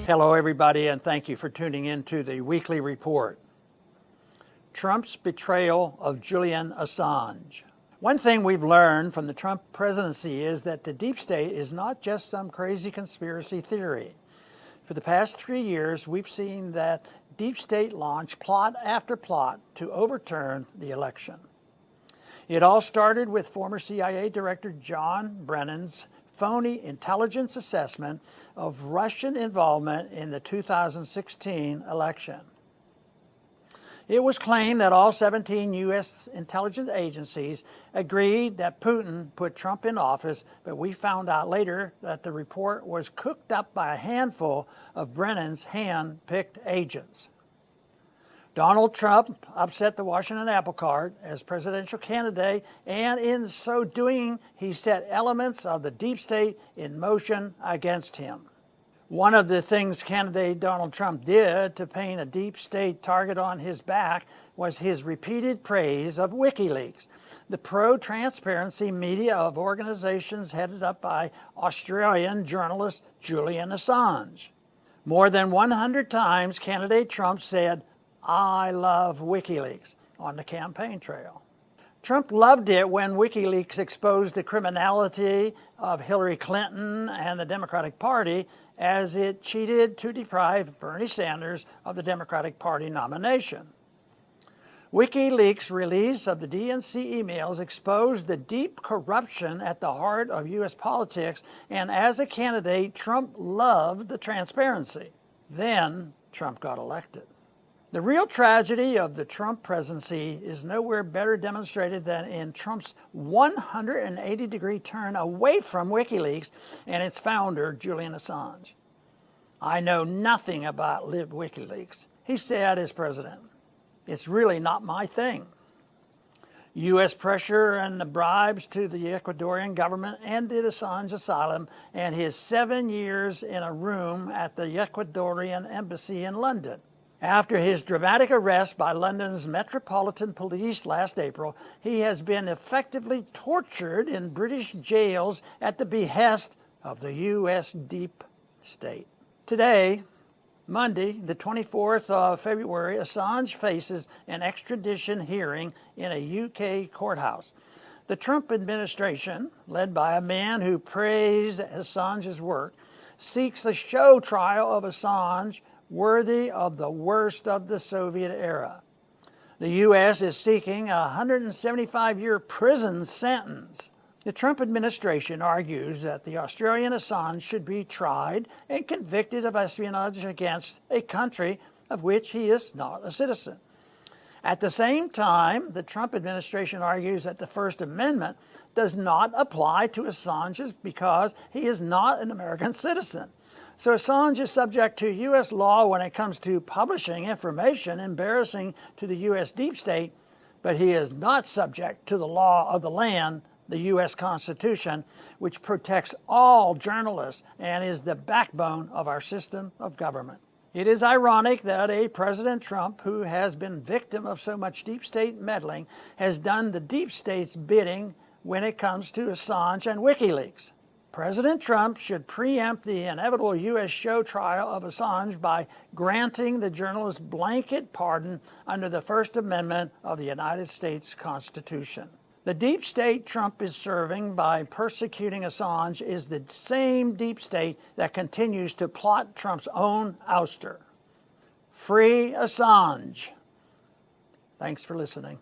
Hello everybody, and thank you for tuning in to the weekly report. Trump's betrayal of Julian Assange. One thing we've learned from the Trump presidency is that the deep state is not just some crazy conspiracy theory. For the past 3 years, we've seen that deep state launch plot after plot to overturn the election. It all started with former CIA Director John Brennan's phony intelligence assessment of Russian involvement in the 2016 election. It was claimed that all 17 U.S. intelligence agencies agreed that Putin put Trump in office, but we found out later that the report was cooked up by a handful of Brennan's hand-picked agents. Donald Trump upset the Washington apple cart as presidential candidate, and in so doing, he set elements of the deep state in motion against him. One of the things candidate Donald Trump did to paint a deep state target on his back was his repeated praise of WikiLeaks, the pro-transparency media of organizations headed up by Australian journalist Julian Assange. More than 100 times, candidate Trump said, "I love WikiLeaks," on the campaign trail. Trump loved it when WikiLeaks exposed the criminality of Hillary Clinton and the Democratic Party as it cheated to deprive Bernie Sanders of the Democratic Party nomination. WikiLeaks' release of the DNC emails exposed the deep corruption at the heart of U.S. politics, and as a candidate, Trump loved the transparency. Then Trump got elected. The real tragedy of the Trump presidency is nowhere better demonstrated than in Trump's 180-degree turn away from WikiLeaks and its founder, Julian Assange. "I know nothing about WikiLeaks," he said as president. "It's really not my thing." U.S. pressure and the bribes to the Ecuadorian government ended Assange's asylum and his 7 years in a room at the Ecuadorian embassy in London. After his dramatic arrest by London's Metropolitan Police last April, he has been effectively tortured in British jails at the behest of the U.S. deep state. Today, Monday, the 24th of February, Assange faces an extradition hearing in a UK courthouse. The Trump administration, led by a man who praised Assange's work, seeks a show trial of Assange worthy of the worst of the Soviet era. The U.S. is seeking a 175-year prison sentence. The Trump administration argues that the Australian Assange should be tried and convicted of espionage against a country of which he is not a citizen. At the same time, the Trump administration argues that the First Amendment does not apply to Assange because he is not an American citizen. So Assange is subject to U.S. law when it comes to publishing information embarrassing to the U.S. deep state, but he is not subject to the law of the land, the U.S. Constitution, which protects all journalists and is the backbone of our system of government. It is ironic that a President Trump, who has been victim of so much deep state meddling, has done the deep state's bidding when it comes to Assange and WikiLeaks. President Trump should preempt the inevitable U.S. show trial of Assange by granting the journalist blanket pardon under the First Amendment of the United States Constitution. The deep state Trump is serving by persecuting Assange is the same deep state that continues to plot Trump's own ouster. Free Assange. Thanks for listening.